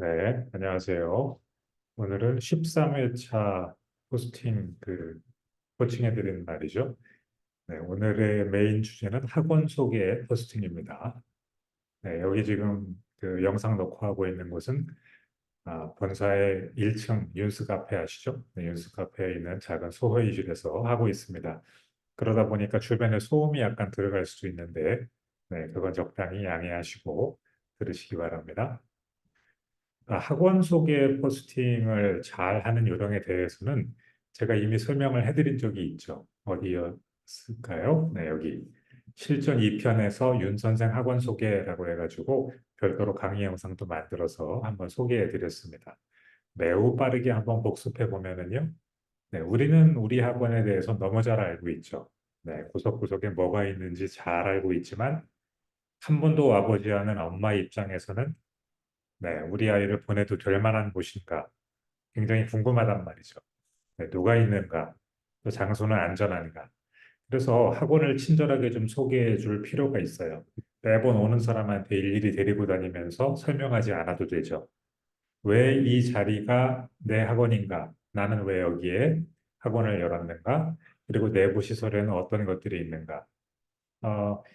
네, 안녕하세요. 오늘은 13회차 포스팅 코칭해드리는 날이죠. 네, 오늘의 메인 주제는 학원 소개 포스팅입니다. 네, 여기 지금 그 영상 녹화하고 있는 곳은 본사의 1층 윤스 카페 아시죠? 네, 윤스 카페에 있는 작은 소회의실에서 하고 있습니다. 그러다 보니까 주변에 소음이 약간 들어갈 수도 있는데, 네, 그건 적당히 양해하시고 들으시기 바랍니다. 학원 소개 포스팅을 잘 하는 요령에 대해서는 제가 이미 설명을 해드린 적이 있죠. 어디였을까요? 네, 여기. 실전 2편에서 윤 선생 학원 소개라고 해가지고 별도로 강의 영상도 만들어서 한번 소개해 드렸습니다. 매우 빠르게 한번 복습해 보면은요. 네, 우리는 우리 학원에 대해서 너무 잘 알고 있죠. 네, 구석구석에 뭐가 있는지 잘 알고 있지만 한 번도 와보지 않은 엄마 입장에서는 네, 우리 아이를 보내도 될 만한 곳인가 굉장히 궁금하단 말이죠. 네, 누가 있는가, 또 장소는 안전한가. 그래서 학원을 친절하게 좀 소개해 줄 필요가 있어요. 매번 오는 사람한테 일일이 데리고 다니면서 설명하지 않아도 되죠. 왜 이 자리가 내 학원인가? 나는 왜 여기에 학원을 열었는가? 그리고 내부 시설에는 어떤 것들이 있는가?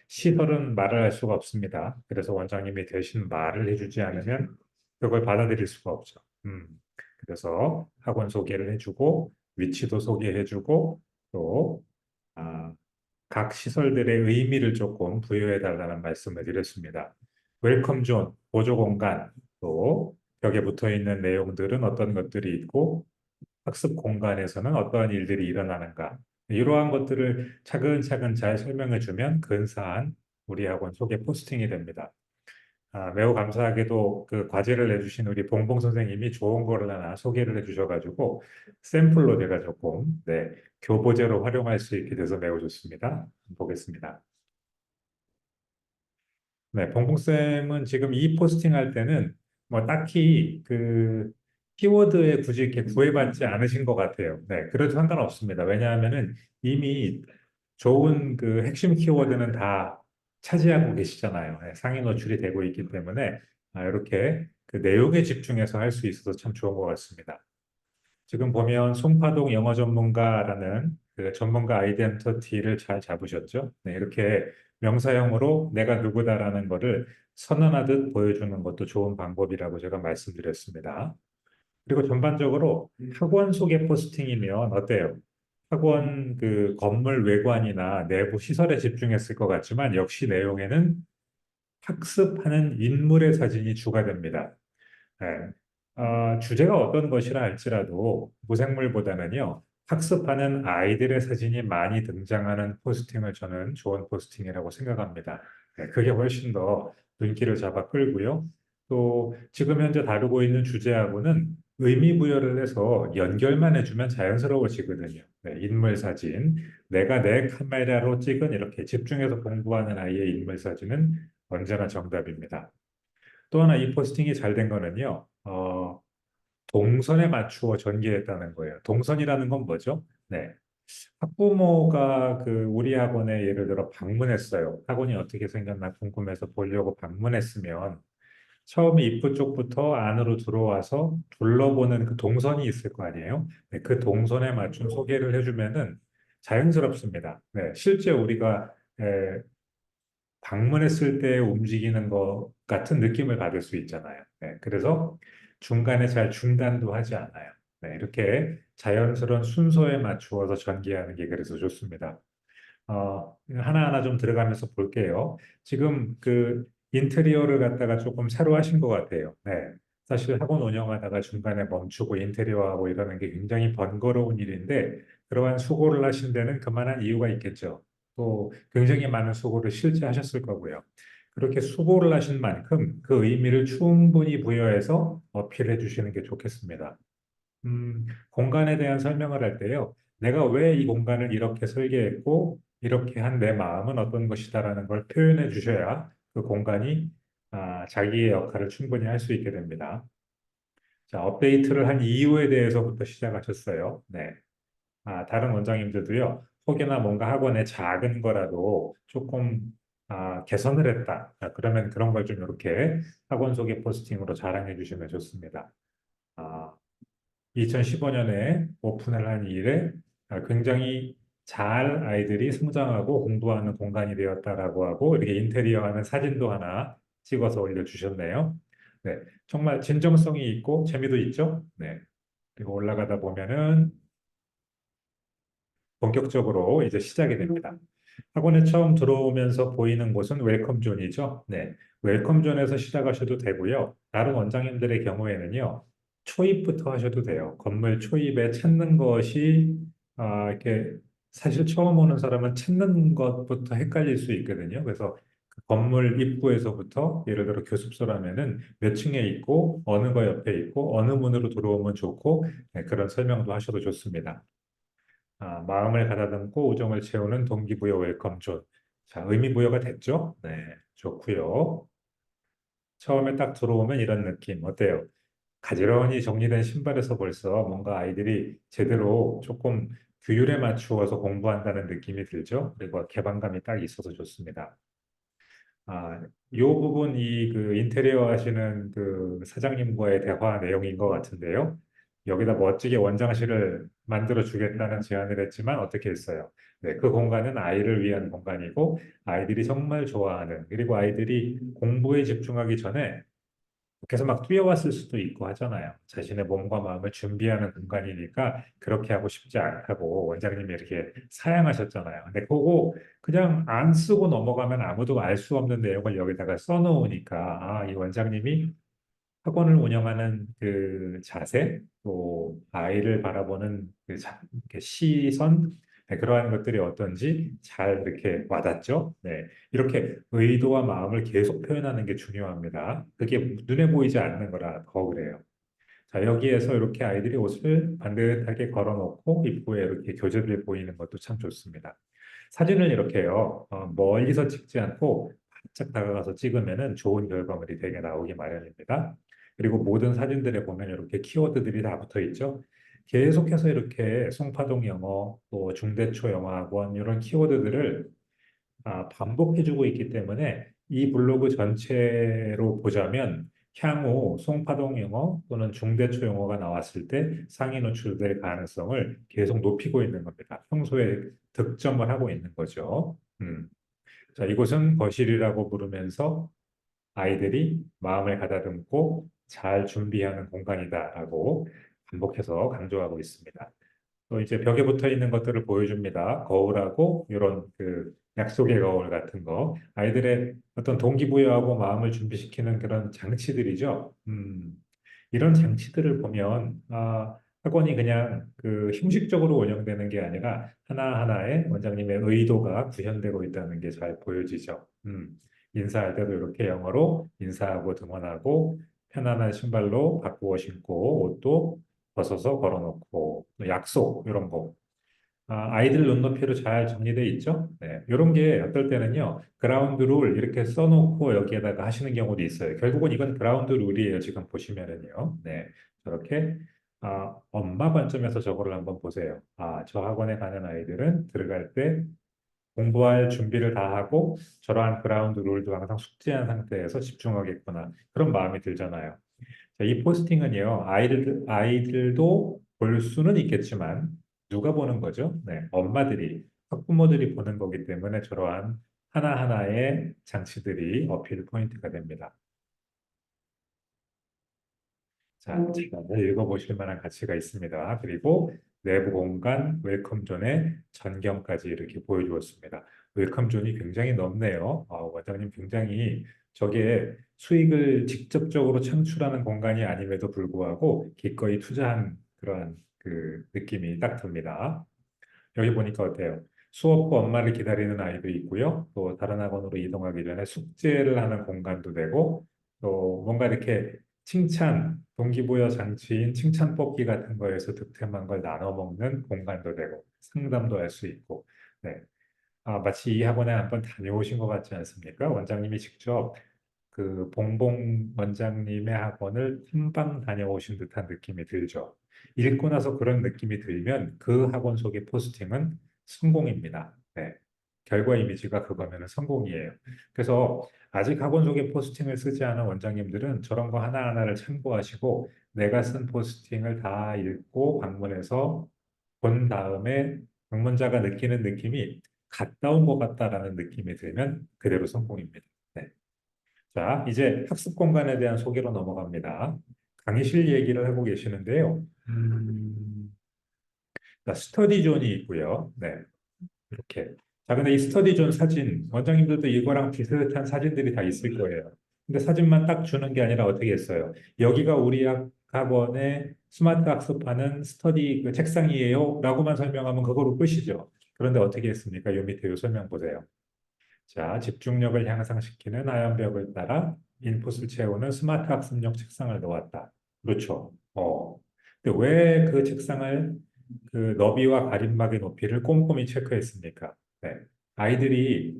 시설은 말을 할 수가 없습니다. 그래서 원장님이 대신 말을 해주지 않으면 그걸 받아들일 수가 없죠. 그래서 학원 소개를 해주고 위치도 소개해주고 또 아, 각 시설들의 의미를 조금 부여해 달라는 말씀을 드렸습니다. 웰컴 존, 보조 공간, 또 벽에 붙어 있는 내용들은 어떤 것들이 있고 학습 공간에서는 어떠한 일들이 일어나는가. 이러한 것들을 차근차근 잘 설명해 주면 근사한 우리 학원 소개 포스팅이 됩니다. 매우 감사하게도 그 과제를 내주신 우리 봉봉 선생님이 좋은 거를 하나 소개를 해주셔가지고 샘플로 제가 조금 교보제로 활용할 수 있게 돼서 매우 좋습니다. 보겠습니다. 네, 봉봉쌤은 지금 이 포스팅 할 때는 뭐 딱히 그 키워드에 굳이 이렇게 구애받지 않으신 것 같아요. 네, 그래도 상관없습니다. 왜냐하면은 이미 좋은 그 핵심 키워드는 다 차지하고 계시잖아요. 네, 상위 노출이 되고 있기 때문에 이렇게 그 내용에 집중해서 할 수 있어서 참 좋은 것 같습니다. 지금 보면 송파동 영어 전문가라는 그 전문가 아이덴티티를 잘 잡으셨죠? 네, 이렇게 명사형으로 내가 누구다라는 것을 선언하듯 보여주는 것도 좋은 방법이라고 제가 말씀드렸습니다. 그리고 전반적으로 학원 소개 포스팅이면 어때요? 학원 그 건물 외관이나 내부 시설에 집중했을 것 같지만 역시 내용에는 학습하는 인물의 사진이 주가 됩니다. 네. 주제가 어떤 것이라 할지라도 무생물보다는요, 학습하는 아이들의 사진이 많이 등장하는 포스팅을 저는 좋은 포스팅이라고 생각합니다. 네, 그게 훨씬 더 눈길을 잡아 끌고요. 또 지금 현재 다루고 있는 주제하고는 의미 부여를 해서 연결만 해주면 자연스러워지거든요. 네, 인물 사진, 내가 내 카메라로 찍은 이렇게 집중해서 공부하는 아이의 인물 사진은 언제나 정답입니다. 또 하나 이 포스팅이 잘 된 거는요, 동선에 맞추어 전개했다는 거예요. 동선이라는 건 뭐죠? 네. 학부모가 그 우리 학원에 예를 들어 방문했어요. 학원이 어떻게 생겼나 궁금해서 보려고 방문했으면 처음에 입구 쪽부터 안으로 들어와서 둘러보는 그 동선이 있을 거 아니에요? 네, 그 동선에 맞춘 소개를 해주면은 자연스럽습니다. 네, 실제 우리가 방문했을 때 움직이는 것 같은 느낌을 받을 수 있잖아요. 네, 그래서 중간에 잘 중단도 하지 않아요. 네, 이렇게 자연스러운 순서에 맞추어서 전개하는 게 그래서 좋습니다. 하나하나 좀 들어가면서 볼게요. 지금 그 인테리어를 갖다가 조금 새로 하신 것 같아요. 네. 사실 학원 운영하다가 중간에 멈추고 인테리어하고 이러는 게 굉장히 번거로운 일인데 그러한 수고를 하신 데는 그만한 이유가 있겠죠. 또 굉장히 많은 수고를 실제 하셨을 거고요. 그렇게 수고를 하신 만큼 그 의미를 충분히 부여해서 어필해 주시는 게 좋겠습니다. 공간에 대한 설명을 할 때요. 내가 왜 이 공간을 이렇게 설계했고, 이렇게 한 내 마음은 어떤 것이다라는 걸 표현해 주셔야 그 공간이 자기의 역할을 충분히 할 수 있게 됩니다. 자, 업데이트를 한 이유에 대해서부터 시작하셨어요. 네. 다른 원장님들도요, 혹여나 뭔가 학원에 작은 거라도 조금 개선을 했다. 그러면 그런 걸 좀 이렇게 학원 소개 포스팅으로 자랑해 주시면 좋습니다. 아, 2015년에 오픈을 한 이래 굉장히 잘 아이들이 성장하고 공부하는 공간이 되었다라고 하고 이렇게 인테리어 하는 사진도 하나 찍어서 올려주셨네요. 네, 정말 진정성이 있고 재미도 있죠. 네, 그리고 올라가다 보면은 본격적으로 이제 시작이 됩니다. 학원에 처음 들어오면서 보이는 곳은 웰컴 존이죠. 네. 웰컴 존에서 시작하셔도 되고요. 다른 원장님들의 경우에는요. 초입부터 하셔도 돼요. 건물 초입에 찾는 것이 이렇게 사실 처음 오는 사람은 찾는 것부터 헷갈릴 수 있거든요. 그래서 그 건물 입구에서부터 예를 들어 교습소라면은 몇 층에 있고 어느 거 옆에 있고 어느 문으로 들어오면 좋고 네, 그런 설명도 하셔도 좋습니다. 마음을 가다듬고 우정을 채우는 동기부여 웰컴 존. 자, 의미부여가 됐죠? 네, 좋고요. 처음에 딱 들어오면 이런 느낌 어때요? 가지런히 정리된 신발에서 벌써 뭔가 아이들이 제대로 조금 규율에 맞추어서 공부한다는 느낌이 들죠? 그리고 개방감이 딱 있어서 좋습니다. 아, 요 부분이 그 인테리어 하시는 그 사장님과의 대화 내용인 것 같은데요. 여기다 멋지게 원장실을 만들어 주겠다는 제안을 했지만 어떻게 했어요? 네, 그 공간은 아이를 위한 공간이고 아이들이 정말 좋아하는 그리고 아이들이 공부에 집중하기 전에 그래서 막 뛰어왔을 수도 있고 하잖아요. 자신의 몸과 마음을 준비하는 공간이니까 그렇게 하고 싶지 않다고 원장님이 이렇게 사양하셨잖아요. 근데 그거 그냥 안 쓰고 넘어가면 아무도 알 수 없는 내용을 여기다가 써놓으니까 이 원장님이 학원을 운영하는 그 자세, 또 아이를 바라보는 그 이렇게 시선, 네, 그러한 것들이 어떤지 잘 이렇게 와닿죠. 네, 이렇게 의도와 마음을 계속 표현하는 게 중요합니다. 그게 눈에 보이지 않는 거라 더 그래요. 자, 여기에서 이렇게 아이들이 옷을 반듯하게 걸어놓고 입구에 이렇게 교재들 보이는 것도 참 좋습니다. 사진을 이렇게요, 멀리서 찍지 않고 바짝 다가가서 찍으면은 좋은 결과물이 되게 나오기 마련입니다. 그리고 모든 사진들에 보면 이렇게 키워드들이 다 붙어 있죠. 계속해서 이렇게 송파동 영어, 또 중대초 영어학원 이런 키워드들을 반복해주고 있기 때문에 이 블로그 전체로 보자면 향후 송파동 영어 또는 중대초 영어가 나왔을 때 상위 노출될 가능성을 계속 높이고 있는 겁니다. 평소에 득점을 하고 있는 거죠. 자, 이곳은 거실이라고 부르면서 아이들이 마음을 가다듬고 잘 준비하는 공간이다라고 반복해서 강조하고 있습니다. 또 이제 벽에 붙어 있는 것들을 보여줍니다. 거울하고 이런 그 약속의 거울 같은 거. 아이들의 어떤 동기부여하고 마음을 준비시키는 그런 장치들이죠. 이런 장치들을 보면 학원이 그냥 그 형식적으로 운영되는 게 아니라 하나하나의 원장님의 의도가 구현되고 있다는 게 잘 보여지죠. 인사할 때도 이렇게 영어로 인사하고 등원하고 편안한 신발로 바꾸어 신고 옷도 벗어서 걸어놓고 약속 이런 거 아이들 눈높이로 잘 정리되어 있죠? 네, 이런 게 어떨 때는요 그라운드 룰 이렇게 써놓고 여기에다가 하시는 경우도 있어요. 결국은 이건 그라운드 룰이에요. 지금 보시면은요. 네, 저렇게 엄마 관점에서 저거를 한번 보세요. 저 학원에 가는 아이들은 들어갈 때 공부할 준비를 다 하고 저러한 그라운드 룰도 항상 숙지한 상태에서 집중하겠구나. 그런 마음이 들잖아요. 자, 이 포스팅은요, 아이들도 볼 수는 있겠지만, 누가 보는 거죠? 네, 엄마들이, 학부모들이 보는 거기 때문에 저러한 하나하나의 장치들이 어필 포인트가 됩니다. 자, 제가 읽어보실 만한 가치가 있습니다. 그리고 내부 공간 웰컴존의 전경까지 이렇게 보여주었습니다. 웰컴존이 굉장히 넓네요. 원장님 굉장히 저게 수익을 직접적으로 창출하는 공간이 아님에도 불구하고 기꺼이 투자한 그러한 그 느낌이 딱 듭니다. 여기 보니까 어때요? 수업 후 엄마를 기다리는 아이도 있고요. 또 다른 학원으로 이동하기 전에 숙제를 하는 공간도 되고, 또 뭔가 이렇게 칭찬, 동기부여 장치인 칭찬 뽑기 같은 거에서 득템한 걸 나눠 먹는 공간도 되고, 상담도 할 수 있고, 네. 마치 이 학원에 한번 다녀오신 것 같지 않습니까? 원장님이 직접 그 봉봉 원장님의 학원을 탐방 다녀오신 듯한 느낌이 들죠. 읽고 나서 그런 느낌이 들면 그 학원 속의 포스팅은 성공입니다. 네. 결과 이미지가 그거면 성공이에요. 그래서 아직 학원 소개 포스팅을 쓰지 않은 원장님들은 저런 거 하나하나를 참고하시고 내가 쓴 포스팅을 다 읽고 방문해서 본 다음에 방문자가 느끼는 느낌이 갔다 온 것 같다라는 느낌이 들면 그대로 성공입니다. 네. 자, 이제 학습 공간에 대한 소개로 넘어갑니다. 강의실 얘기를 하고 계시는데요. 자, 스터디 존이 있고요. 네, 이렇게. 자, 근데 이 스터디 존 사진, 원장님들도 이거랑 비슷한 사진들이 다 있을 거예요. 근데 사진만 딱 주는 게 아니라 어떻게 했어요? 여기가 우리 학원의 스마트 학습하는 스터디 그 책상이에요. 라고만 설명하면 그거로 끝이죠. 그런데 어떻게 했습니까? 요 밑에 요 설명 보세요. 자, 집중력을 향상시키는 하얀 벽을 따라 인풋을 채우는 스마트 학습용 책상을 놓았다. 그렇죠. 근데 왜 그 책상을 그 너비와 가림막의 높이를 꼼꼼히 체크했습니까? 네. 아이들이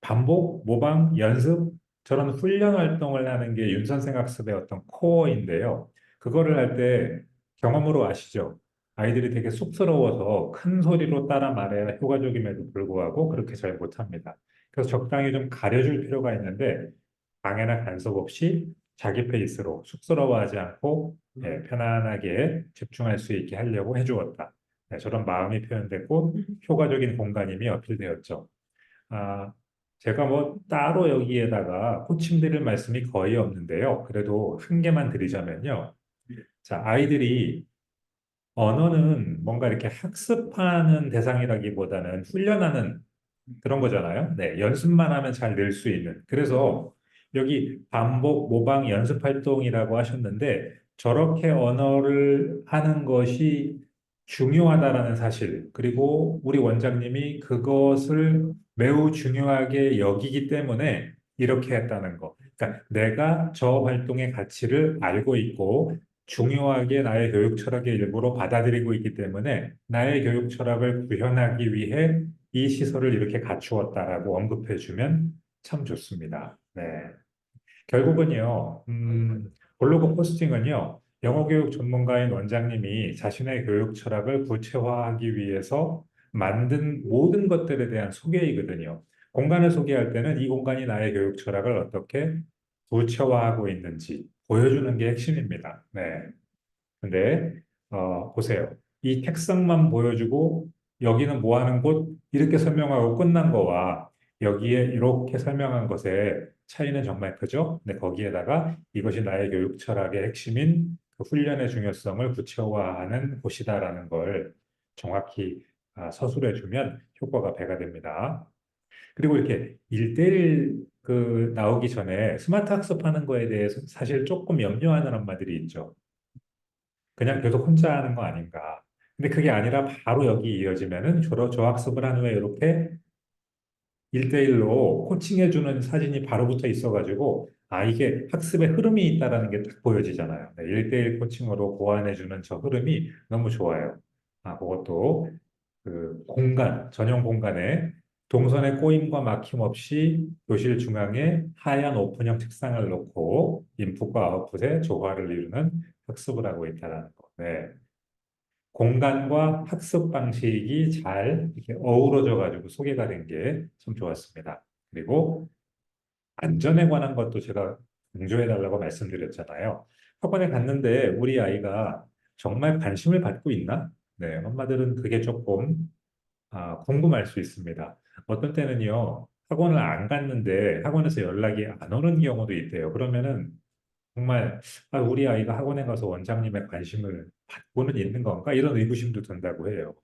반복, 모방, 연습, 저런 훈련 활동을 하는 게 윤선생 학습의 어떤 코어인데요. 그거를 할 때 경험으로 아시죠? 아이들이 되게 쑥스러워서 큰 소리로 따라 말해야 효과적임에도 불구하고 그렇게 잘 못합니다. 그래서 적당히 좀 가려줄 필요가 있는데 방해나 간섭 없이 자기 페이스로 쑥스러워하지 않고 편안하게 집중할 수 있게 하려고 해주었다. 네, 저런 마음이 표현됐고 효과적인 공간임이 어필되었죠. 아, 제가 뭐 따로 여기에다가 코칭드릴 말씀이 거의 없는데요. 그래도 한 개만 드리자면요. 자, 아이들이 언어는 뭔가 이렇게 학습하는 대상이라기보다는 훈련하는 그런 거잖아요. 네, 연습만 하면 잘 늘 수 있는. 그래서 여기 반복, 모방, 연습 활동이라고 하셨는데 저렇게 언어를 하는 것이 중요하다라는 사실, 그리고 우리 원장님이 그것을 매우 중요하게 여기기 때문에 이렇게 했다는 거. 그러니까 내가 저 활동의 가치를 알고 있고 중요하게 나의 교육 철학의 일부로 받아들이고 있기 때문에 나의 교육 철학을 구현하기 위해 이 시설을 이렇게 갖추었다라고 언급해주면 참 좋습니다. 네. 결국은요, 블로그 포스팅은요, 영어 교육 전문가인 원장님이 자신의 교육 철학을 구체화하기 위해서 만든 모든 것들에 대한 소개이거든요. 공간을 소개할 때는 이 공간이 나의 교육 철학을 어떻게 구체화하고 있는지 보여주는 게 핵심입니다. 네. 근데 보세요. 이 책상만 보여주고 여기는 뭐 하는 곳 이렇게 설명하고 끝난 거와 여기에 이렇게 설명한 것의 차이는 정말 크죠. 근데 거기에다가 이것이 나의 교육 철학의 핵심인 그 훈련의 중요성을 구체화하는 곳이다라는 걸 정확히 서술해주면 효과가 배가 됩니다. 그리고 이렇게 1대1 그 나오기 전에 스마트 학습하는 거에 대해서 사실 조금 염려하는 엄마들이 있죠. 그냥 계속 혼자 하는 거 아닌가. 근데 그게 아니라 바로 여기 이어지면은 저 학습을 한 후에 이렇게 1대1로 코칭해주는 사진이 바로 붙어 있어가지고, 아, 이게 학습의 흐름이 있다라는 게 딱 보여지잖아요. 네, 1대1 코칭으로 보완해주는 저 흐름이 너무 좋아요. 아, 그것도 그 공간, 전용 공간에 동선의 꼬임과 막힘 없이 교실 중앙에 하얀 오픈형 책상을 놓고 인풋과 아웃풋의 조화를 이루는 학습을 하고 있다는 거. 네. 공간과 학습 방식이 잘 이렇게 어우러져 가지고 소개가 된 게 참 좋았습니다. 그리고 안전에 관한 것도 제가 강조해 달라고 말씀드렸잖아요. 학원에 갔는데 우리 아이가 정말 관심을 받고 있나? 네, 엄마들은 그게 조금 궁금할 수 있습니다. 어떤 때는요, 학원을 안 갔는데 학원에서 연락이 안 오는 경우도 있대요. 그러면은 정말 우리 아이가 학원에 가서 원장님의 관심을 받고는 있는 건가? 이런 의구심도 든다고 해요.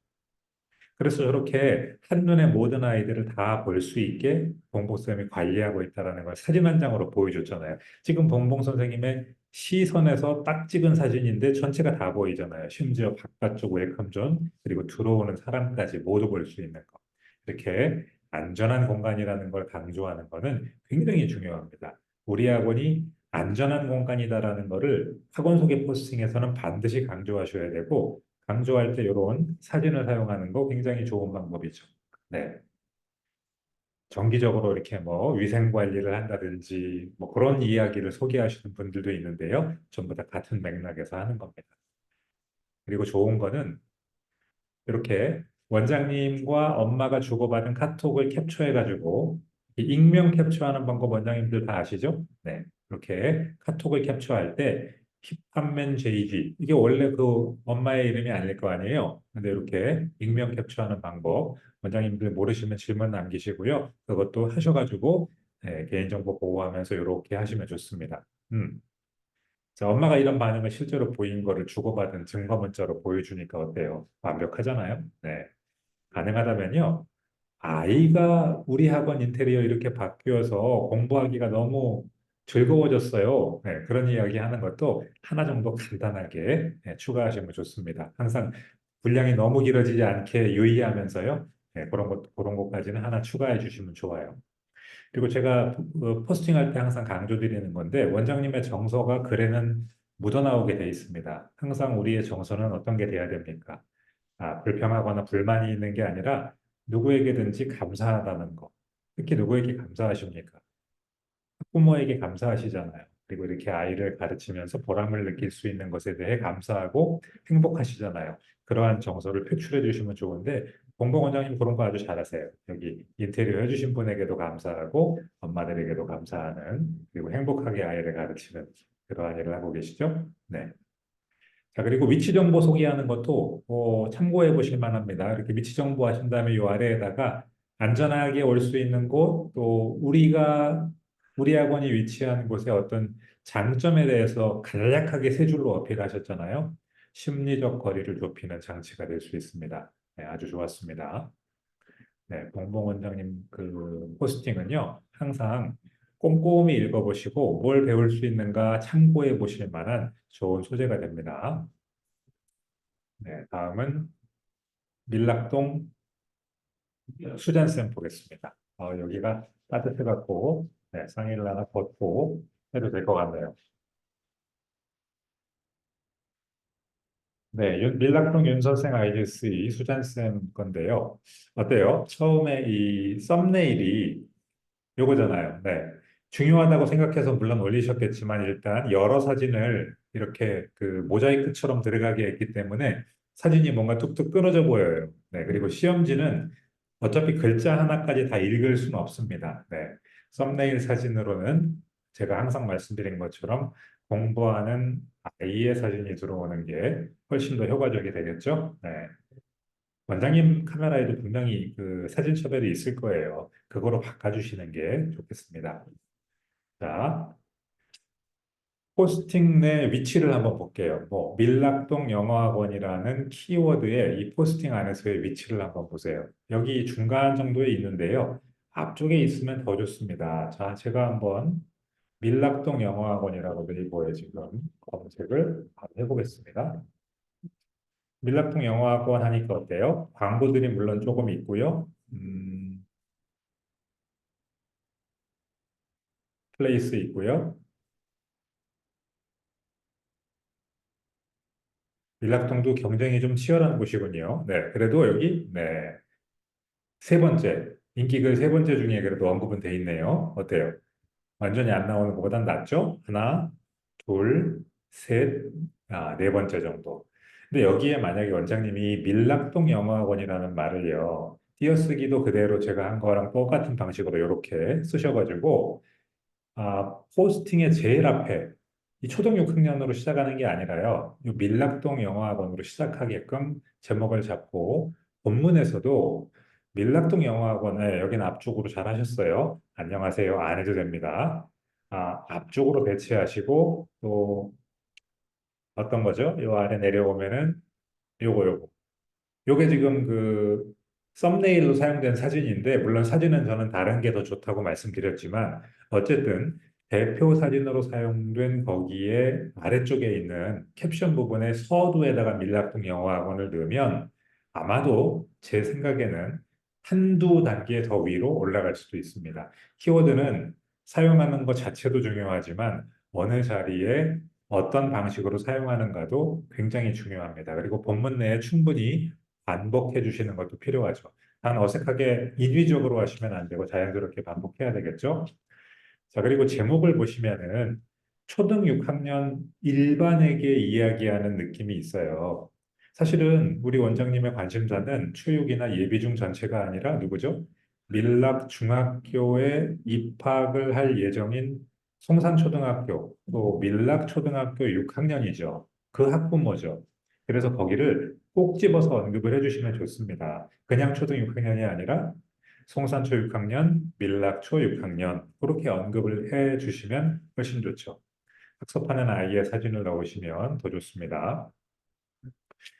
그래서 저렇게 한눈에 모든 아이들을 다 볼 수 있게 봉봉 쌤이 관리하고 있다는 걸 사진 한 장으로 보여줬잖아요. 지금 봉봉 선생님의 시선에서 딱 찍은 사진인데 전체가 다 보이잖아요. 심지어 바깥쪽 웰컴존 그리고 들어오는 사람까지 모두 볼 수 있는 거. 이렇게 안전한 공간이라는 걸 강조하는 것은 굉장히 중요합니다. 우리 학원이 안전한 공간이다라는 것을 학원 소개 포스팅에서는 반드시 강조하셔야 되고 강조할 때 이런 사진을 사용하는 거 굉장히 좋은 방법이죠. 네. 정기적으로 이렇게 뭐 위생 관리를 한다든지 뭐 그런 이야기를 소개하시는 분들도 있는데요. 전부 다 같은 맥락에서 하는 겁니다. 그리고 좋은 거는 이렇게 원장님과 엄마가 주고받은 카톡을 캡처해가지고 익명 캡처하는 방법 원장님들 다 아시죠? 네. 이렇게 카톡을 캡처할 때 힙합맨 JG 이게 원래 그 엄마의 이름이 아닐 거 아니에요. 근데 이렇게 익명 캡처하는 방법 원장님들 모르시면 질문 남기시고요. 그것도 하셔가지고 네, 개인정보 보호하면서 이렇게 하시면 좋습니다. 자, 엄마가 이런 반응을 실제로 보인 거를 주고받은 증거 문자로 보여주니까 어때요? 완벽하잖아요? 네. 가능하다면요. 아이가 우리 학원 인테리어 이렇게 바뀌어서 공부하기가 너무 즐거워졌어요. 네, 그런 이야기 하는 것도 하나 정도 간단하게 네, 추가하시면 좋습니다. 항상 분량이 너무 길어지지 않게 유의하면서요. 네, 그런 것까지는 하나 추가해 주시면 좋아요. 그리고 제가 포스팅할 때 항상 강조드리는 건데 원장님의 정서가 글에는 묻어나오게 돼 있습니다. 항상 우리의 정서는 어떤 게 돼야 됩니까? 불평하거나 불만이 있는 게 아니라 누구에게든지 감사하다는 거. 특히 누구에게 감사하십니까? 부모에게 감사하시잖아요. 그리고 이렇게 아이를 가르치면서 보람을 느낄 수 있는 것에 대해 감사하고 행복하시잖아요. 그러한 정서를 표출해 주시면 좋은데 공공원장님 그런 거 아주 잘하세요. 여기 인테리어 해주신 분에게도 감사하고 엄마들에게도 감사하는 그리고 행복하게 아이를 가르치는 그러한 일을 하고 계시죠? 네. 자, 그리고 위치 정보 소개하는 것도 참고해 보실 만합니다. 이렇게 위치 정보 하신 다음에 이 아래에다가 안전하게 올 수 있는 곳, 또 우리 학원이 위치한 곳의 어떤 장점에 대해서 간략하게 세 줄로 어필하셨잖아요. 심리적 거리를 좁히는 장치가 될 수 있습니다. 네, 아주 좋았습니다. 네, 봉봉 원장님 그 포스팅은요, 항상 꼼꼼히 읽어보시고 뭘 배울 수 있는가 참고해 보실 만한 좋은 소재가 됩니다. 네, 다음은 밀락동 수잔쌤 보겠습니다. 여기가 따뜻해갖고 네, 상의를 하나 벗고 해도 될 것 같네요. 네, 밀락동 윤선생 IGC 수잔쌤 건데요. 어때요? 처음에 이 썸네일이 요거잖아요. 네. 중요하다고 생각해서 물론 올리셨겠지만 일단 여러 사진을 이렇게 그 모자이크처럼 들어가게 했기 때문에 사진이 뭔가 뚝뚝 끊어져 보여요. 네. 그리고 시험지는 어차피 글자 하나까지 다 읽을 수는 없습니다. 네. 썸네일 사진으로는 제가 항상 말씀드린 것처럼 공부하는 아이의 사진이 들어오는 게 훨씬 더 효과적이 되겠죠? 네. 원장님 카메라에도 분명히 그 사진 첩에도 있을 거예요. 그거로 바꿔주시는 게 좋겠습니다. 자, 포스팅 내 위치를 한번 볼게요. 뭐, 밀락동 영어학원이라는 키워드의 이 포스팅 안에서의 위치를 한번 보세요. 여기 중간 정도에 있는데요. 앞쪽에 있으면 더 좋습니다. 자, 제가 한번 밀락동 영어학원이라고 네이버에 지금 검색을 해보겠습니다. 밀락동 영어학원 하니까 어때요? 광고들이 물론 조금 있고요. 플레이스 있고요. 밀락동도 경쟁이 좀 치열한 곳이군요. 네, 그래도 여기 네, 세 번째 인기글 세 번째 중에 그래도 언급은 돼 있네요. 어때요? 완전히 안 나오는 것보단 낫죠? 하나, 둘, 셋, 네 번째 정도. 근데 여기에 만약에 원장님이 밀락동 영어학원이라는 말을요, 띄어쓰기도 그대로 제가 한 거랑 똑같은 방식으로 이렇게 쓰셔가지고 포스팅의 제일 앞에 이 초등 6학년으로 시작하는 게 아니라요. 이 밀락동 영어학원으로 시작하게끔 제목을 잡고 본문에서도 밀락동 영어학원에 여기는 앞쪽으로 잘 하셨어요. 안녕하세요. 안 해도 됩니다. 앞쪽으로 배치하시고 또 어떤 거죠? 요 아래 내려오면은 요거. 요게 지금 그 썸네일로 사용된 사진인데, 물론 사진은 저는 다른 게 더 좋다고 말씀드렸지만, 어쨌든 대표 사진으로 사용된 거기에 아래쪽에 있는 캡션 부분에 서두에다가 밀락동 영어학원을 넣으면 아마도 제 생각에는 한두 단계 더 위로 올라갈 수도 있습니다. 키워드는 사용하는 것 자체도 중요하지만 어느 자리에 어떤 방식으로 사용하는가도 굉장히 중요합니다. 그리고 본문 내에 충분히 반복해 주시는 것도 필요하죠. 단 어색하게 인위적으로 하시면 안 되고 자연스럽게 반복해야 되겠죠. 자, 그리고 제목을 보시면은 초등 6학년 일반에게 이야기하는 느낌이 있어요. 사실은 우리 원장님의 관심사는 추육이나 예비중 전체가 아니라 누구죠? 밀락 중학교에 입학을 할 예정인 송산초등학교, 또 밀락초등학교 6학년이죠. 그 학부모죠. 그래서 거기를 꼭 집어서 언급을 해주시면 좋습니다. 그냥 초등 6학년이 아니라 송산초 6학년, 밀락초 6학년, 그렇게 언급을 해주시면 훨씬 좋죠. 학습하는 아이의 사진을 넣으시면 더 좋습니다.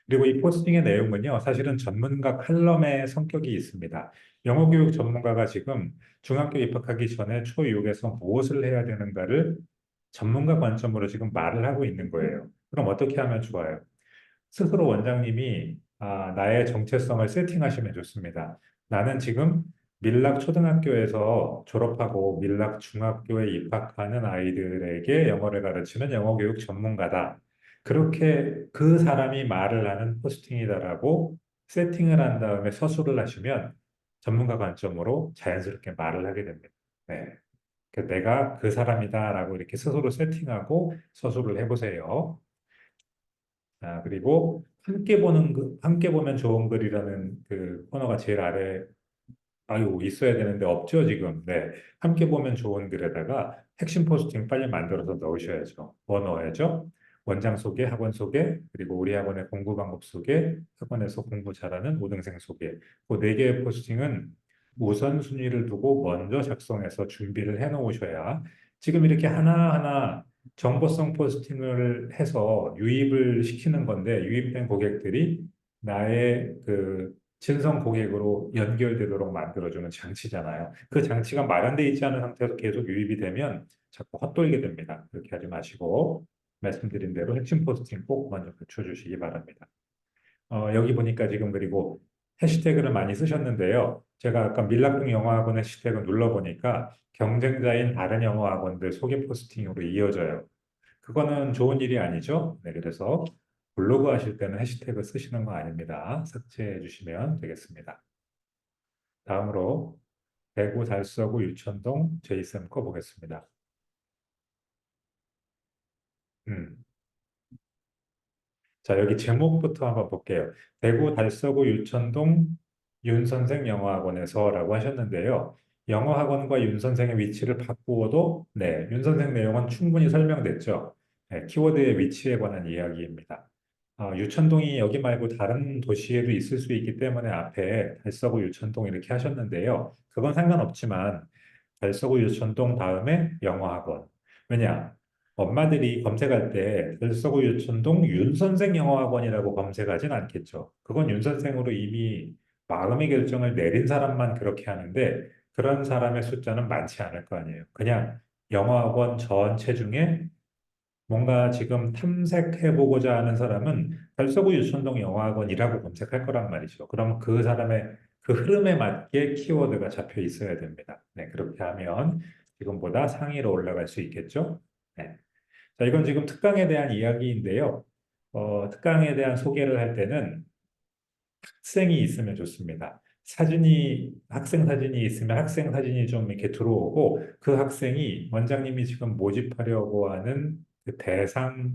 그리고 이 포스팅의 내용은요, 사실은 전문가 칼럼의 성격이 있습니다. 영어 교육 전문가가 지금 중학교 입학하기 전에 초6에서 무엇을 해야 되는가를 전문가 관점으로 지금 말을 하고 있는 거예요. 그럼 어떻게 하면 좋아요? 스스로 원장님이 나의 정체성을 세팅하시면 좋습니다. 나는 지금 밀락 초등학교에서 졸업하고 밀락 중학교에 입학하는 아이들에게 영어를 가르치는 영어 교육 전문가다. 그렇게 그 사람이 말을 하는 포스팅이다라고 세팅을 한 다음에 서술을 하시면 전문가 관점으로 자연스럽게 말을 하게 됩니다. 네. 내가 그 사람이다라고 이렇게 스스로 세팅하고 서술을 해보세요. 그리고 함께 보면 좋은 글이라는 그 코너가 제일 아래, 아유, 있어야 되는데 없죠, 지금. 네. 함께 보면 좋은 글에다가 핵심 포스팅 빨리 만들어서 넣으셔야죠. 뭐 넣어야죠? 원장 소개, 학원 소개, 그리고 우리 학원의 공부 방법 소개, 학원에서 공부 잘하는 우등생 소개. 그 네 개의 포스팅은 우선순위를 두고 먼저 작성해서 준비를 해 놓으셔야 지금 이렇게 하나하나 정보성 포스팅을 해서 유입을 시키는 건데 유입된 고객들이 나의 그 진성 고객으로 연결되도록 만들어주는 장치잖아요. 그 장치가 마련돼 있지 않은 상태에서 계속 유입이 되면 자꾸 헛돌게 됩니다. 그렇게 하지 마시고 말씀드린 대로 핵심 포스팅 꼭 먼저 갖춰주시기 바랍니다. 여기 보니까 지금 그리고 해시태그를 많이 쓰셨는데요. 제가 아까 밀락동 영어학원 해시태그 눌러보니까 경쟁자인 다른 영어학원들 소개 포스팅으로 이어져요. 그거는 좋은 일이 아니죠. 네, 그래서 블로그 하실 때는 해시태그 쓰시는 거 아닙니다. 삭제해 주시면 되겠습니다. 다음으로 대구 달서구 유천동 제이쌤 거 보겠습니다. 음. 자, 여기 제목부터 한번 볼게요. 대구 달서구 유천동 윤 선생 영어학원에서라고 하셨는데요. 영어학원과 윤 선생의 위치를 바꾸어도 네, 윤 선생 내용은 충분히 설명됐죠. 네, 키워드의 위치에 관한 이야기입니다. 유천동이 여기 말고 다른 도시에도 있을 수 있기 때문에 앞에 달서구 유천동 이렇게 하셨는데요. 그건 상관없지만 달서구 유천동 다음에 영어학원. 왜냐? 엄마들이 검색할 때 달서구 유천동 윤선생 영어학원이라고 검색하진 않겠죠. 그건 윤선생으로 이미 마음의 결정을 내린 사람만 그렇게 하는데 그런 사람의 숫자는 많지 않을 거 아니에요. 그냥 영어학원 전체 중에 뭔가 지금 탐색해보고자 하는 사람은 달서구 유천동 영어학원이라고 검색할 거란 말이죠. 그럼 그 사람의 그 흐름에 맞게 키워드가 잡혀 있어야 됩니다. 네, 그렇게 하면 지금보다 상위로 올라갈 수 있겠죠. 네. 자, 이건 지금 특강에 대한 이야기인데요. 특강에 대한 소개를 할 때는 학생이 있으면 좋습니다. 학생 사진이 있으면 학생 사진이 좀 이렇게 들어오고 그 학생이 원장님이 지금 모집하려고 하는 그 대상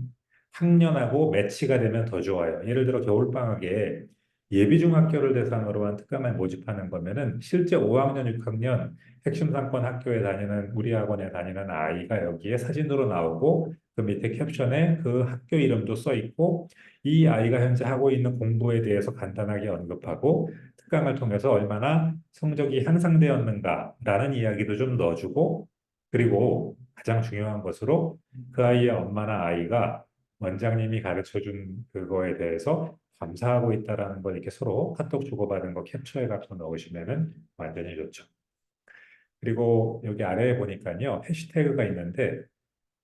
학년하고 매치가 되면 더 좋아요. 예를 들어 겨울방학에 예비중학교를 대상으로 한 특강을 모집하는 거면은 실제 5학년, 6학년 핵심 상권 학교에 다니는 우리 학원에 다니는 아이가 여기에 사진으로 나오고 그 밑에 캡션에 그 학교 이름도 써 있고 이 아이가 현재 하고 있는 공부에 대해서 간단하게 언급하고 특강을 통해서 얼마나 성적이 향상되었는가라는 이야기도 좀 넣어주고 그리고 가장 중요한 것으로 그 아이의 엄마나 아이가 원장님이 가르쳐준 그거에 대해서 감사하고 있다라는 걸 이렇게 서로 카톡 주고받은 거 캡처해 갖고 넣으시면은 완전히 좋죠. 그리고 여기 아래에 보니까요 해시태그가 있는데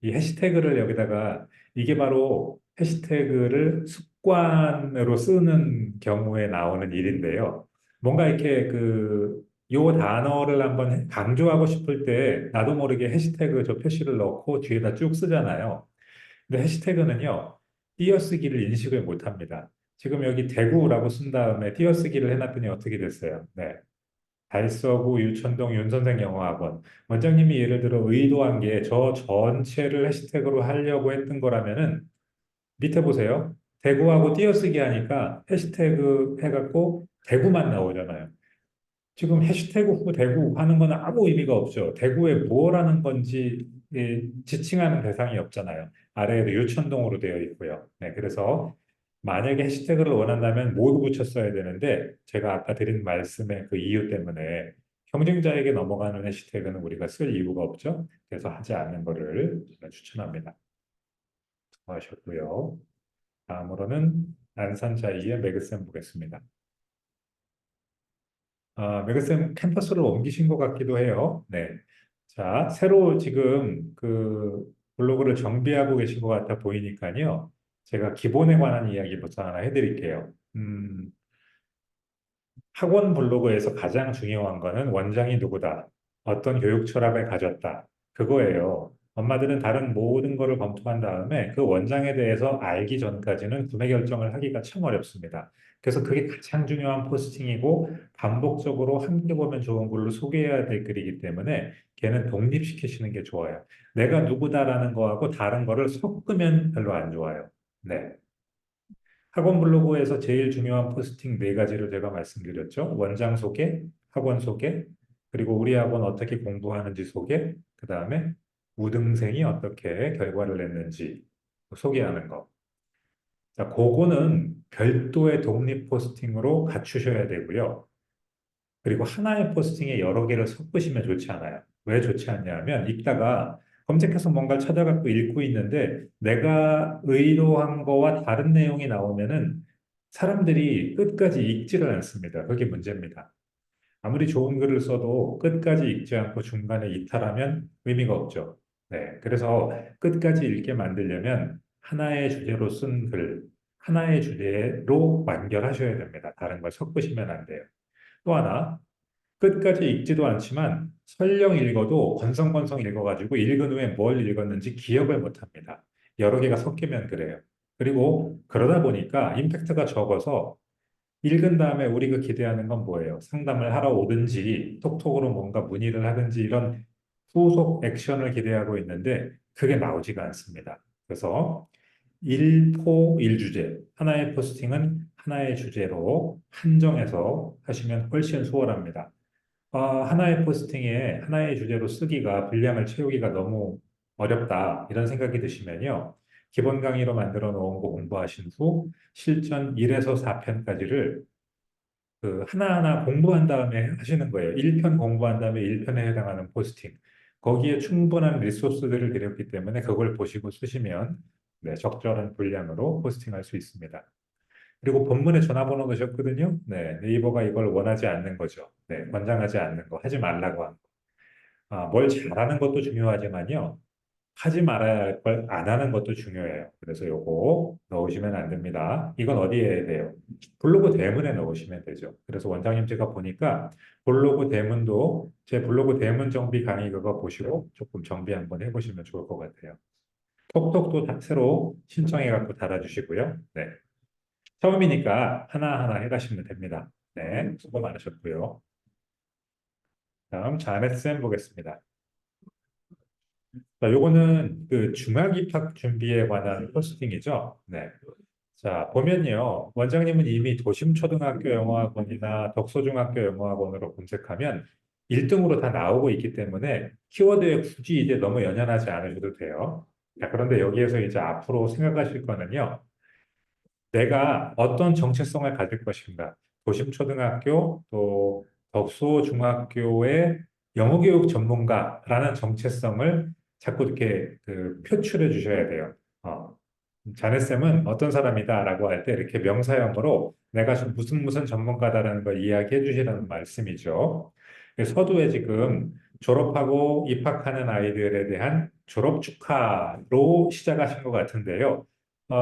이 해시태그를 여기다가 이게 바로 해시태그를 습관으로 쓰는 경우에 나오는 일인데요. 뭔가 이렇게 요 단어를 한번 강조하고 싶을 때 나도 모르게 해시태그 저 표시를 넣고 뒤에다 쭉 쓰잖아요. 근데 해시태그는요, 띄어쓰기를 인식을 못 합니다. 지금 여기 대구라고 쓴 다음에 띄어쓰기를 해놨더니 어떻게 됐어요? 네. 달서구 유천동 윤선생 영어학원. 원장님이 예를 들어 의도한 게 저 전체를 해시태그로 하려고 했던 거라면은 밑에 보세요. 대구하고 띄어쓰기 하니까 해시태그 해갖고 대구만 나오잖아요. 지금 해시태그 후 대구 하는 건 아무 의미가 없죠. 대구에 뭘 하는 건지 지칭하는 대상이 없잖아요. 아래에도 유천동으로 되어 있고요. 네, 그래서 만약에 해시태그를 원한다면 모두 붙였어야 되는데 제가 아까 드린 말씀의 그 이유 때문에 경쟁자에게 넘어가는 해시태그는 우리가 쓸 이유가 없죠. 그래서 하지 않는 거를 제가 추천합니다. 수고하셨고요. 다음으로는 안산자이의 매그쌤 보겠습니다. 매그쌤 캠퍼스를 옮기신 것 같기도 해요. 네. 자, 새로 지금 그 블로그를 정비하고 계신 것 같아 보이니까요. 제가 기본에 관한 이야기부터 하나 해드릴게요. 학원 블로그에서 가장 중요한 거는 원장이 누구다, 어떤 교육 철학을 가졌다, 그거예요. 엄마들은 다른 모든 거를 검토한 다음에 그 원장에 대해서 알기 전까지는 구매 결정을 하기가 참 어렵습니다. 그래서 그게 가장 중요한 포스팅이고 반복적으로 함께 보면 좋은 글로 소개해야 될 글이기 때문에 걔는 독립시키시는 게 좋아요. 내가 누구다라는 거하고 다른 거를 섞으면 별로 안 좋아요. 네. 학원 블로그에서 제일 중요한 포스팅 네 가지를 제가 말씀드렸죠. 원장 소개, 학원 소개, 그리고 우리 학원 어떻게 공부하는지 소개, 그 다음에 우등생이 어떻게 결과를 냈는지 소개하는 거. 자, 그거는 별도의 독립 포스팅으로 갖추셔야 되고요. 그리고 하나의 포스팅에 여러 개를 섞으시면 좋지 않아요. 왜 좋지 않냐면 읽다가 검색해서 뭔가를 찾아갖고 읽고 있는데 내가 의도한 거와 다른 내용이 나오면은 사람들이 끝까지 읽지를 않습니다. 그게 문제입니다. 아무리 좋은 글을 써도 끝까지 읽지 않고 중간에 이탈하면 의미가 없죠. 네. 그래서 끝까지 읽게 만들려면 하나의 주제로 쓴 글, 하나의 주제로 완결하셔야 됩니다. 다른 걸 섞으시면 안 돼요. 또 하나, 끝까지 읽지도 않지만 설령 읽어도 건성건성 읽어가지고 읽은 후에 뭘 읽었는지 기억을 못합니다. 여러 개가 섞이면 그래요. 그리고 그러다 보니까 임팩트가 적어서 읽은 다음에 우리가 기대하는 건 뭐예요? 상담을 하러 오든지 톡톡으로 뭔가 문의를 하든지 이런 후속 액션을 기대하고 있는데 그게 나오지가 않습니다. 그래서 일포 일주제, 하나의 포스팅은 하나의 주제로 한정해서 하시면 훨씬 수월합니다. 하나의 포스팅에 하나의 주제로 쓰기가 분량을 채우기가 너무 어렵다 이런 생각이 드시면요. 기본 강의로 만들어 놓은 거 공부하신 후 실전 1에서 4편까지를 그 하나하나 공부한 다음에 하시는 거예요. 1편 공부한 다음에 1편에 해당하는 포스팅. 거기에 충분한 리소스들을 드렸기 때문에 그걸 보시고 쓰시면 네, 적절한 분량으로 포스팅할 수 있습니다. 그리고 본문에 전화번호 넣으셨거든요. 네, 네이버가 이걸 원하지 않는 거죠. 네, 권장하지 않는 거, 하지 말라고 하는 거. 뭘 잘하는 것도 중요하지만요. 하지 말아야 할 걸 안 하는 것도 중요해요. 그래서 요거 넣으시면 안 됩니다. 이건 어디에 해야 돼요? 블로그 대문에 넣으시면 되죠. 그래서 원장님 제가 보니까 블로그 대문도 제 블로그 대문 정비 강의 그거 보시고 조금 정비 한번 해보시면 좋을 것 같아요. 톡톡도 새로 신청해 갖고 달아주시고요. 네. 처음이니까 하나하나 해가시면 됩니다. 네. 수고 많으셨고요. 다음 자넷쌤 보겠습니다. 자, 요거는 그 중학 입학 준비에 관한 포스팅이죠. 네. 자, 보면요. 원장님은 이미 도심초등학교 영어학원이나 덕소중학교 영어학원으로 검색하면 1등으로 다 나오고 있기 때문에 키워드에 굳이 이제 너무 연연하지 않으셔도 돼요. 자, 그런데 여기에서 이제 앞으로 생각하실 거는요. 내가 어떤 정체성을 가질 것인가. 도심초등학교 또 덕소중학교의 영어교육 전문가라는 정체성을 자꾸 이렇게 그 표출해 주셔야 돼요. 자네쌤은 어떤 사람이다라고 할 때 이렇게 명사형으로 내가 지금 무슨 전문가다라는 걸 이야기해 주시라는 말씀이죠. 서두에 지금 졸업하고 입학하는 아이들에 대한 졸업 축하로 시작하신 것 같은데요.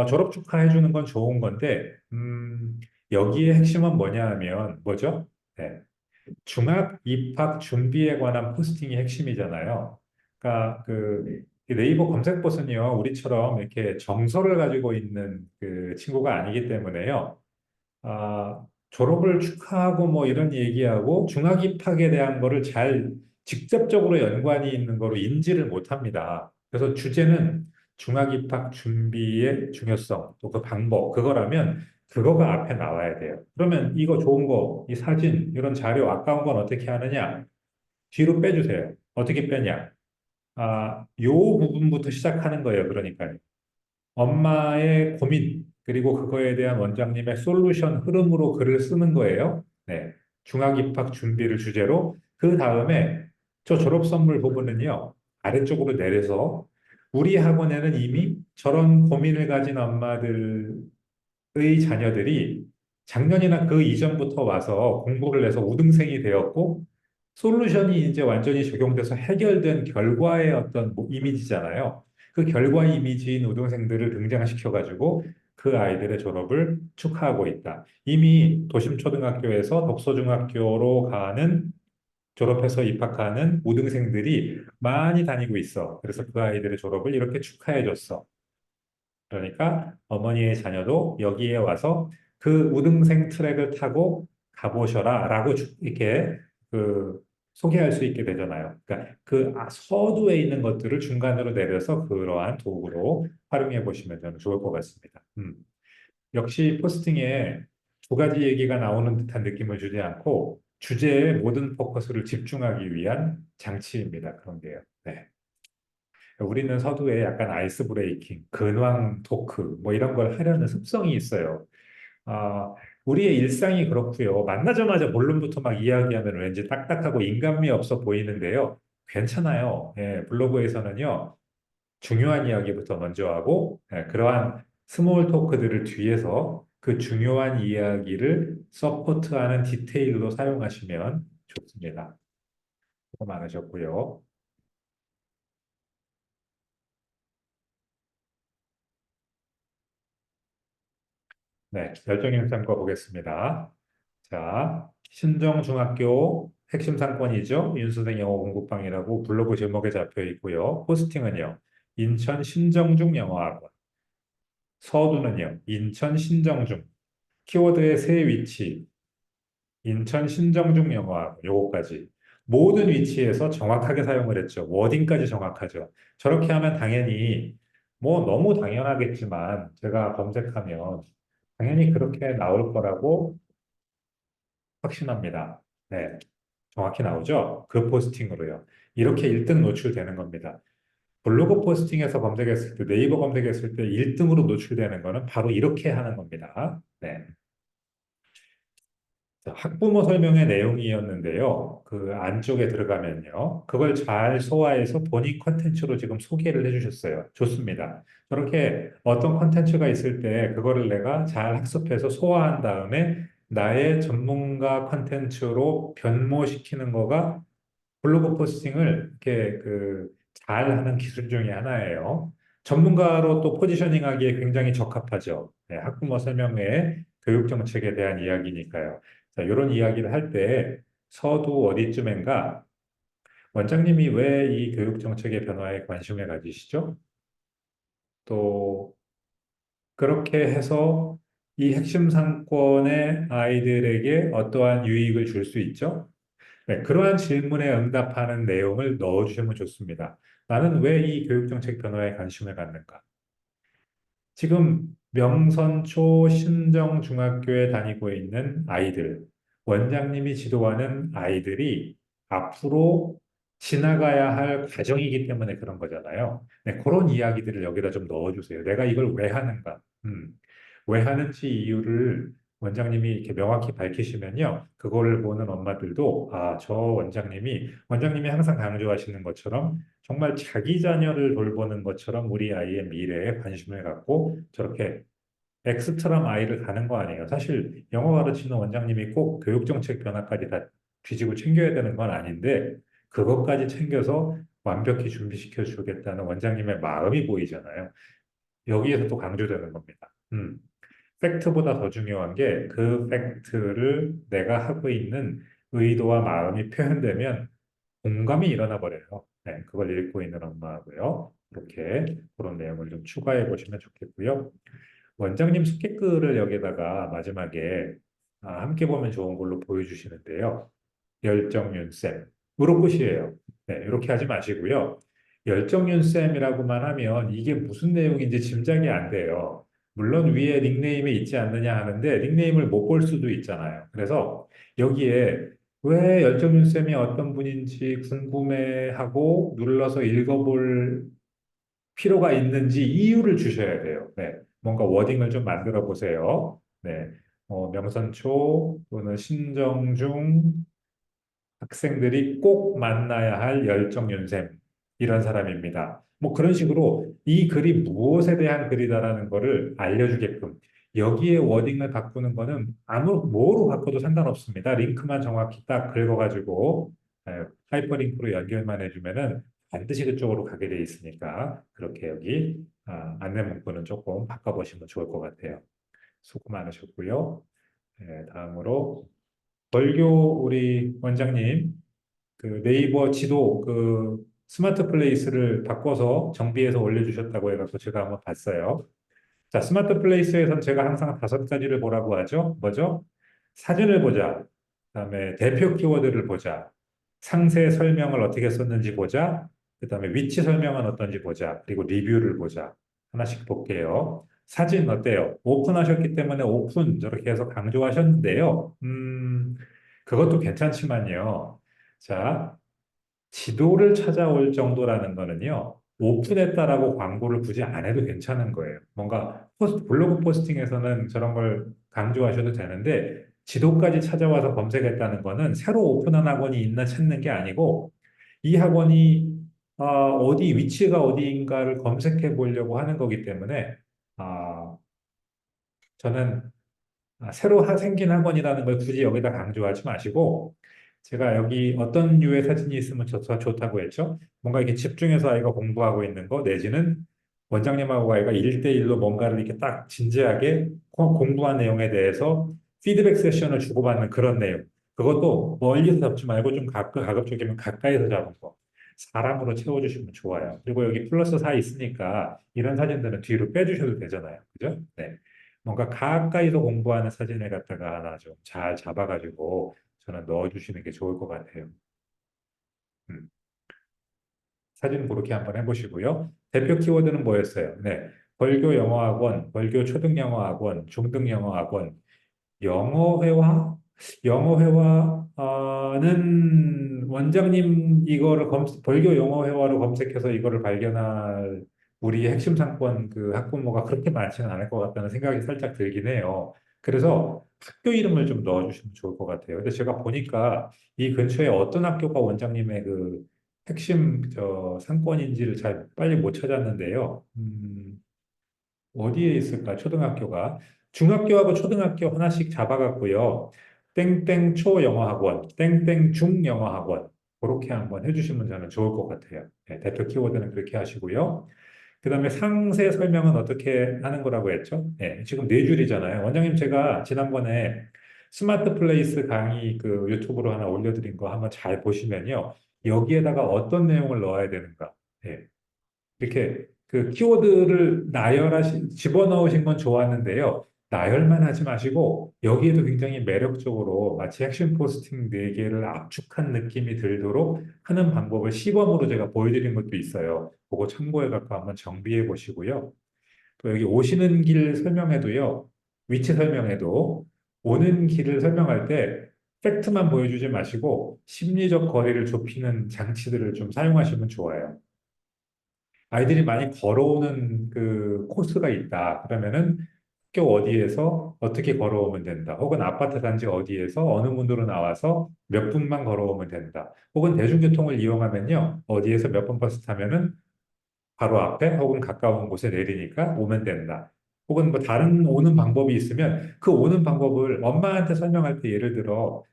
졸업 축하해 주는 건 좋은 건데, 여기에 핵심은 뭐냐 하면, 뭐죠? 네. 중학 입학 준비에 관한 포스팅이 핵심이잖아요. 그러니까 그 네이버 검색봇은요, 우리처럼 이렇게 정서를 가지고 있는 그 친구가 아니기 때문에요. 졸업을 축하하고 뭐 이런 얘기하고 중학 입학에 대한 거를 잘 직접적으로 연관이 있는 거로 인지를 못합니다. 그래서 주제는 중학 입학 준비의 중요성, 또 그 방법, 그거라면 그거가 앞에 나와야 돼요. 그러면 이거 좋은 거, 이 사진, 이런 자료 아까운 건 어떻게 하느냐? 뒤로 빼주세요. 어떻게 빼냐? 요 부분부터 시작하는 거예요. 그러니까 엄마의 고민, 그리고 그거에 대한 원장님의 솔루션 흐름으로 글을 쓰는 거예요. 네. 중학 입학 준비를 주제로. 그 다음에 저 졸업 선물 부분은요, 아래쪽으로 내려서 우리 학원에는 이미 저런 고민을 가진 엄마들의 자녀들이 작년이나 그 이전부터 와서 공부를 해서 우등생이 되었고, 솔루션이 이제 완전히 적용돼서 해결된 결과의 어떤 뭐 이미지잖아요. 그 결과 이미지인 우등생들을 등장시켜가지고 그 아이들의 졸업을 축하하고 있다. 이미 도심초등학교에서 덕소중학교로 가는 졸업해서 입학하는 우등생들이 많이 다니고 있어. 그래서 그 아이들의 졸업을 이렇게 축하해줬어. 그러니까 어머니의 자녀도 여기에 와서 그 우등생 트랙을 타고 가보셔라 라고 이렇게 그 소개할 수 있게 되잖아요. 그러니까 그 서두에 있는 것들을 중간으로 내려서 그러한 도구로 활용해 보시면 저는 좋을 것 같습니다. 역시 포스팅에 두 가지 얘기가 나오는 듯한 느낌을 주지 않고 주제에 모든 포커스를 집중하기 위한 장치입니다. 그런 게요. 네. 우리는 서두에 약간 아이스 브레이킹, 근황 토크, 뭐 이런 걸 하려는 습성이 있어요. 아, 우리의 일상이 그렇고요. 만나자마자 본론부터 막 이야기하면 왠지 딱딱하고 인간미 없어 보이는데요. 괜찮아요. 예, 블로그에서는요, 중요한 이야기부터 먼저 하고, 예, 그러한 스몰 토크들을 뒤에서 그 중요한 이야기를 서포트하는 디테일로 사용하시면 좋습니다. 수고 많으셨고요. 네, 열정형 삼과 보겠습니다. 자, 신정중학교 핵심 상권이죠. 윤수생 영어 공부방이라고 블로그 제목에 잡혀 있고요. 포스팅은요. 인천 신정중 영어학원. 서두는요. 인천 신정중. 키워드의 세 위치. 인천 신정중 영어학원. 요거까지. 모든 위치에서 정확하게 사용을 했죠. 워딩까지 정확하죠. 저렇게 하면 당연히 뭐 너무 당연하겠지만 제가 검색하면 당연히 그렇게 나올 거라고 확신합니다. 네, 정확히 나오죠? 그 포스팅으로요. 이렇게 1등 노출되는 겁니다. 블로그 포스팅에서 검색했을 때, 네이버 검색했을 때 1등으로 노출되는 거는 바로 이렇게 하는 겁니다. 네. 자, 학부모 설명의 내용이었는데요. 그 안쪽에 들어가면요. 그걸 잘 소화해서 본인 컨텐츠로 지금 소개를 해주셨어요. 좋습니다. 저렇게 어떤 컨텐츠가 있을 때 그거를 내가 잘 학습해서 소화한 다음에 나의 전문가 컨텐츠로 변모시키는 거가 블로그 포스팅을 이렇게 잘하는 기술 중에 하나예요. 전문가로 또 포지셔닝하기에 굉장히 적합하죠. 네, 학부모 설명회 교육 정책에 대한 이야기니까요. 자, 이런 이야기를 할 때 서두 어디쯤인가 원장님이 왜 이 교육 정책의 변화에 관심을 가지시죠? 또 그렇게 해서 이 핵심 상권의 아이들에게 어떠한 유익을 줄 수 있죠? 네, 그러한 질문에 응답하는 내용을 넣어주시면 좋습니다. 나는 왜 이 교육정책 변화에 관심을 갖는가? 지금 명선초 신정중학교에 다니고 있는 아이들, 원장님이 지도하는 아이들이 앞으로 지나가야 할 과정이기 때문에 그런 거잖아요. 네, 그런 이야기들을 여기다 좀 넣어주세요. 내가 이걸 왜 하는가? 왜 하는지 이유를 원장님이 이렇게 명확히 밝히시면요. 그거를 보는 엄마들도, 저 원장님이 항상 강조하시는 것처럼 정말 자기 자녀를 돌보는 것처럼 우리 아이의 미래에 관심을 갖고 저렇게 엑스트라 마일을 가는 거 아니에요. 사실 영어 가르치는 원장님이 꼭 교육정책 변화까지 다 뒤지고 챙겨야 되는 건 아닌데 그것까지 챙겨서 완벽히 준비시켜 주겠다는 원장님의 마음이 보이잖아요. 여기에서 또 강조되는 겁니다. 팩트보다 더 중요한 게 그 팩트를 내가 하고 있는 의도와 마음이 표현되면 공감이 일어나 버려요. 네, 그걸 읽고 있는 엄마하고요. 이렇게 그런 내용을 좀 추가해 보시면 좋겠고요. 원장님 스케글을 여기다가 마지막에 함께 보면 좋은 걸로 보여주시는데요. 열정 윤쌤. 이런 끝이에요. 네, 이렇게 하지 마시고요. 열정윤쌤이라고만 하면 이게 무슨 내용인지 짐작이 안 돼요. 물론 위에 닉네임이 있지 않느냐 하는데 닉네임을 못 볼 수도 있잖아요. 그래서 여기에 왜 열정윤쌤이 어떤 분인지 궁금해하고 눌러서 읽어볼 필요가 있는지 이유를 주셔야 돼요. 네. 뭔가 워딩을 좀 만들어 보세요. 네. 명선초 또는 신정중 학생들이 꼭 만나야 할 열정윤쌤 이런 사람입니다. 뭐 그런 식으로 이 글이 무엇에 대한 글이다라는 거를 알려주게끔 여기에 워딩을 바꾸는 거는 아무 뭐로 바꿔도 상관없습니다. 링크만 정확히 딱 긁어가지고 하이퍼링크로 연결만 해주면은 반드시 그쪽으로 가게 돼 있으니까 그렇게 여기 안내 문구는 조금 바꿔보시면 좋을 것 같아요. 수고 많으셨고요. 다음으로 벌교 우리 원장님 그 네이버 지도 그 스마트 플레이스를 바꿔서 정비해서 올려주셨다고 해서 제가 한번 봤어요. 자, 스마트 플레이스에선 제가 항상 다섯 가지를 보라고 하죠. 뭐죠? 사진을 보자. 그다음에 대표 키워드를 보자. 상세 설명을 어떻게 썼는지 보자. 그다음에 위치 설명은 어떤지 보자. 그리고 리뷰를 보자. 하나씩 볼게요. 사진 어때요? 오픈하셨기 때문에 오픈 저렇게 해서 강조하셨는데요. 그것도 괜찮지만요. 자, 지도를 찾아올 정도라는 거는요, 오픈했다라고 광고를 굳이 안 해도 괜찮은 거예요. 뭔가 블로그 포스팅에서는 저런 걸 강조하셔도 되는데, 지도까지 찾아와서 검색했다는 거는 새로 오픈한 학원이 있나 찾는 게 아니고, 이 학원이 어디, 위치가 어디인가를 검색해 보려고 하는 거기 때문에, 아, 저는 새로 생긴 학원이라는 걸 굳이 여기다 강조하지 마시고, 제가 여기 어떤 류의 사진이 있으면 좋다고 했죠? 뭔가 이렇게 집중해서 아이가 공부하고 있는 거, 내지는 원장님하고 아이가 1대1로 뭔가를 이렇게 딱 진지하게 공부한 내용에 대해서 피드백 세션을 주고받는 그런 내용. 그것도 멀리서 잡지 말고 좀 가급적이면 가까이서 잡은 거. 사람으로 채워주시면 좋아요. 그리고 여기 플러스 4 있으니까 이런 사진들은 뒤로 빼주셔도 되잖아요. 그죠? 네. 뭔가 가까이서 공부하는 사진을 갖다가 하나 좀 잘 잡아가지고 저는 넣어주시는 게 좋을 것 같아요. 음. 사진 그렇게 한번 해보시고요. 대표 키워드는 뭐였어요? 네. 벌교 영어학원, 벌교 초등영어학원, 중등영어학원, 영어회화? 영어회화는 원장님 이거를 벌교 영어회화로 검색해서 이거를 발견할 우리 핵심 상권 그 학부모가 그렇게 많지는 않을 것 같다는 생각이 살짝 들긴 해요. 그래서 학교 이름을 좀 넣어주시면 좋을 것 같아요. 근데 제가 보니까 이 근처에 어떤 학교가 원장님의 그 핵심 저 상권인지를 잘 빨리 못 찾았는데요. 어디에 있을까? 초등학교가. 중학교하고 초등학교 하나씩 잡아갖고요. 땡땡 초영어학원, 땡땡 중영어학원. 그렇게 한번 해주시면 저는 좋을 것 같아요. 네, 대표 키워드는 그렇게 하시고요. 그 다음에 상세 설명은 어떻게 하는 거라고 했죠? 네, 지금 네 줄이잖아요. 원장님 제가 지난번에 스마트 플레이스 강의 그 유튜브로 하나 올려드린 거 한번 잘 보시면요. 여기에다가 어떤 내용을 넣어야 되는가. 예, 이렇게 그 키워드를 집어넣으신 건 좋았는데요. 나열만 하지 마시고 여기에도 굉장히 매력적으로 마치 핵심 포스팅 4개를 압축한 느낌이 들도록 하는 방법을 시범으로 제가 보여드린 것도 있어요. 그거 참고해 갖고 한번 정비해 보시고요. 또 여기 오시는 길 설명에도요. 위치 설명에도 오는 길을 설명할 때 팩트만 보여주지 마시고 심리적 거리를 좁히는 장치들을 좀 사용하시면 좋아요. 아이들이 많이 걸어오는 그 코스가 있다. 그러면은 학교 어디에서 어떻게 걸어오면 된다. 혹은 아파트 단지 어디에서 어느 문으로 나와서 몇 분만 걸어오면 된다. 혹은 대중교통을 이용하면요. 어디에서 몇 번 버스 타면은 바로 앞에 혹은 가까운 곳에 내리니까 오면 된다. 혹은 뭐 다른 오는 방법이 있으면 그 오는 방법을 엄마한테 설명할 때 예를 들어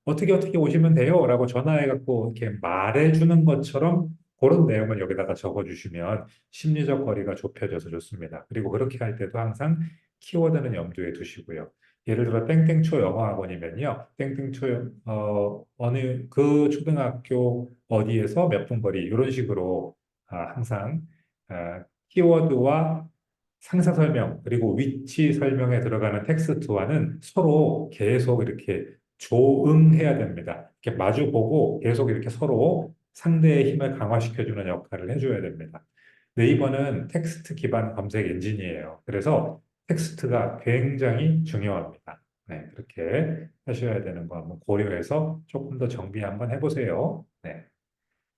어떻게 오시면 돼요? 라고 전화해갖고 이렇게 말해주는 것처럼 그런 내용을 여기다가 적어주시면 심리적 거리가 좁혀져서 좋습니다. 그리고 그렇게 할 때도 항상 키워드는 염두에 두시고요. 예를 들어 땡땡초 영어학원이면요. 땡땡초 어느 그 초등학교 어디에서 몇 분 거리 이런 식으로 항상 키워드와 상세 설명 그리고 위치 설명에 들어가는 텍스트와는 서로 계속 이렇게 조응해야 됩니다. 이렇게 마주 보고 계속 이렇게 서로 상대의 힘을 강화시켜주는 역할을 해줘야 됩니다. 네이버는 텍스트 기반 검색 엔진이에요. 그래서 텍스트가 굉장히 중요합니다. 네, 그렇게 하셔야 되는 거 한번 고려해서 조금 더 정비 한번 해보세요. 네.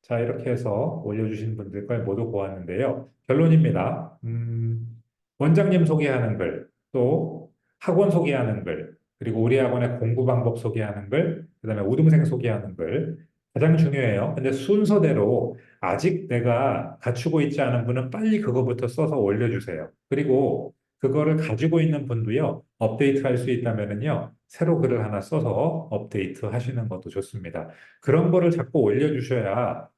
자, 이렇게 해서 올려주신 분들까지 모두 보았는데요. 결론입니다. 원장님 소개하는 글, 또 학원 소개하는 글, 그리고 우리 학원의 공부 방법 소개하는 글, 그다음에 우등생 소개하는 글, 가장 중요해요. 근데 순서대로 아직 내가 갖추고 있지 않은 분은 빨리 그거부터 써서 올려주세요. 그리고 그거를 가지고 있는 분도요, 업데이트 할 수 있다면은요, 새로 글을 하나 써서 업데이트 하시는 것도 좋습니다. 그런 거를 자꾸 올려주셔야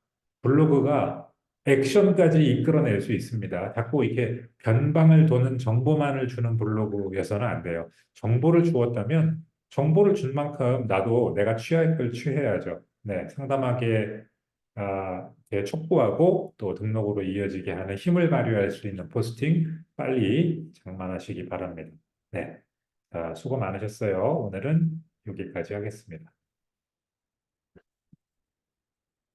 블로그가 액션까지 이끌어낼 수 있습니다. 자꾸 이렇게 변방을 도는 정보만을 주는 블로그여서는 안 돼요. 정보를 주었다면 정보를 준 만큼 나도 내가 취할 걸 취해야죠. 네, 상담하게 이렇게 촉구하고 또 등록으로 이어지게 하는 힘을 발휘할 수 있는 포스팅 빨리 장만하시기 바랍니다. 네, 수고 많으셨어요. 오늘은 여기까지 하겠습니다.